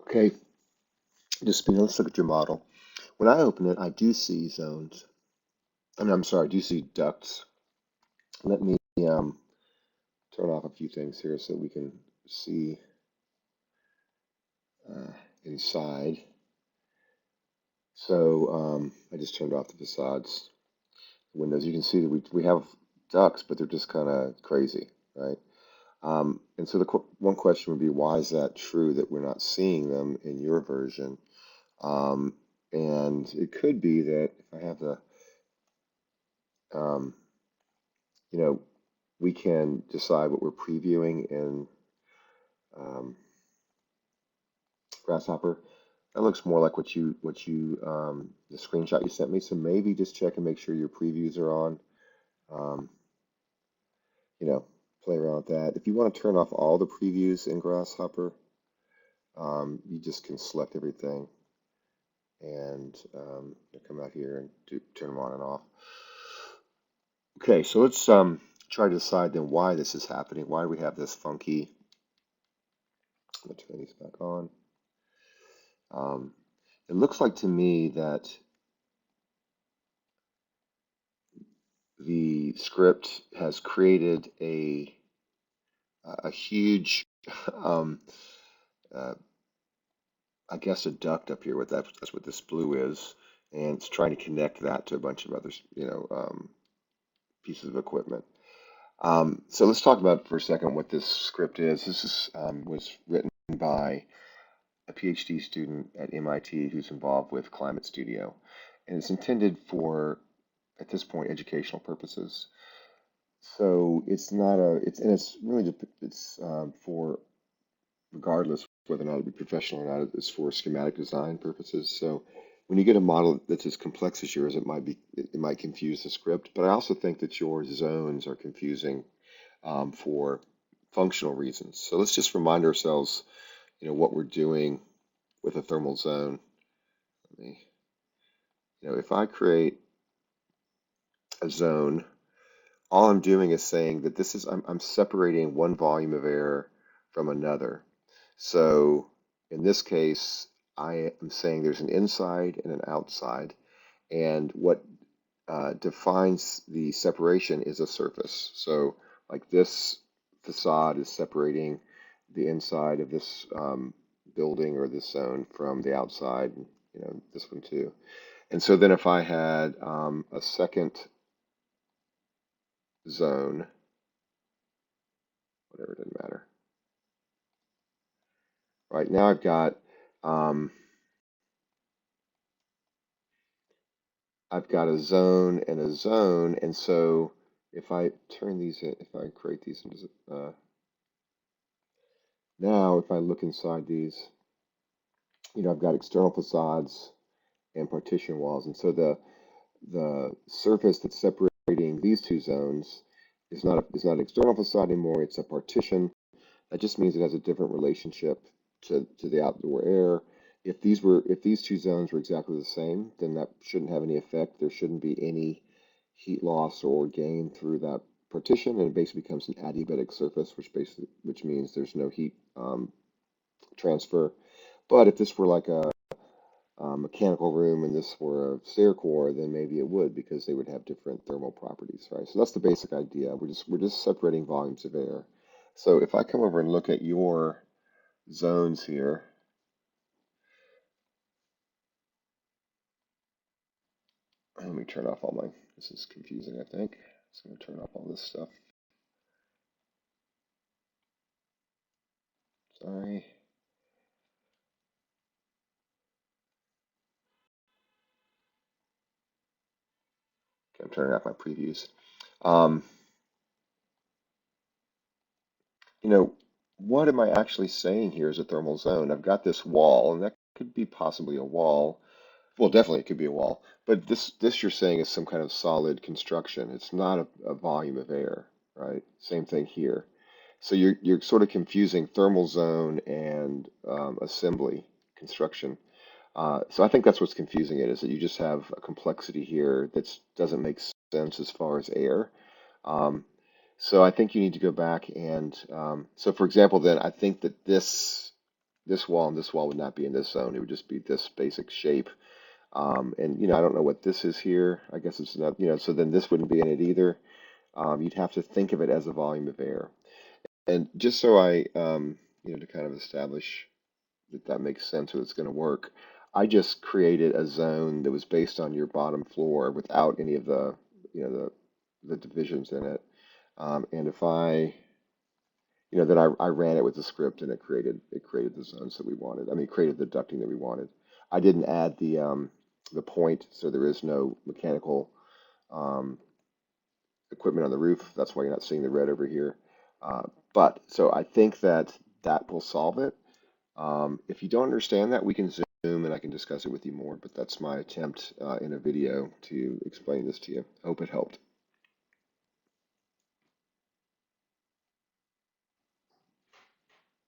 Okay, just let's look at your model. When I open it, I do see zones. I'm sorry, I do see ducts. Let me turn off a few things here so we can see uh, inside. So I just turned off the facades windows. You can see that we have ducts, but they're just kind of crazy, right? And so the one question would be, why is that true that we're not seeing them in your version? Um, and it could be that if I have the um, you know, we can decide what we're previewing in um, Grasshopper. That looks more like the screenshot you sent me. So maybe just check and make sure your previews are on. Um, you know, play around with that. If you want to turn off all the previews in Grasshopper, you just can select everything and come out here and turn them on and off. Okay, so let's try to decide then why this is happening. Why do we have this funky? I'm gonna turn these back on. Um, it looks like to me that the script has created a huge, um, uh, I guess, a duct up here. That's what this blue is, and it's trying to connect that to a bunch of other, pieces of equipment. So let's talk about for a second what this script is. Was written by a PhD student at MIT who's involved with Climate Studio, and it's intended for, at this point, educational purposes. So it's not a, it's, and it's really just, it's for, regardless whether or not it be professional or not, it's for schematic design purposes. So when you get a model that's as complex as yours, it might confuse the script. But I also think that your zones are confusing for functional reasons. So let's just remind ourselves, what we're doing with a thermal zone. Let me, if I create a zone, all I'm doing is saying that I'm separating one volume of air from another. So in this case, I am saying there's an inside and an outside, and what defines the separation is a surface. So like this facade is separating the inside of this building or this zone from the outside, this one too. And so then if I had a second zone, whatever, it doesn't matter. Right now um, I've got a zone and a zone, and so if I turn these in, if I create these into now, if I look inside these, I've got external facades and partition walls, and so the surface that's separating these two zones is not an external facade anymore. It's a partition. That just means it has a different relationship to the outdoor air. If these two zones were exactly the same, then that shouldn't have any effect. There shouldn't be any heat loss or gain through that partition, and it basically becomes an adiabatic surface, which means there's no heat transfer. But if this were like a mechanical room and this were a stair core, then maybe it would, because they would have different thermal properties, right? So that's the basic idea. We're just separating volumes of air. So if I come over and look at your zones here, let me turn off all my, this is confusing, I think. So I'm going to turn off all this stuff. Sorry. Okay, I'm turning off my previews. Um, you know, what am I actually saying here is a thermal zone? I've got this wall, and that could be possibly a wall. Well, definitely it could be a wall. But this you're saying is some kind of solid construction. It's not a volume of air, right? Same thing here. So you're sort of confusing thermal zone and assembly construction. So I think that's what's confusing it, is that you just have a complexity here that doesn't make sense as far as air. Um, so I think you need to go back and so for example, then I think that this this wall and this wall would not be in this zone. It would just be this basic shape. And I don't know what this is here. I guess it's not, so then this wouldn't be in it either. You'd have to think of it as a volume of air. And just so to kind of establish that that makes sense, that it's going to work, I just created a zone that was based on your bottom floor without any of the divisions in it. And if then I ran it with the script and it created the zones that we wanted. I mean, it created the ducting that we wanted. I didn't add the point, so there is no mechanical um, equipment on the roof. That's why you're not seeing the red over here. Uh, but so I think that that will solve it. If you don't understand that, we can zoom and I can discuss it with you more. But that's my attempt in a video to explain this to you. I hope it helped.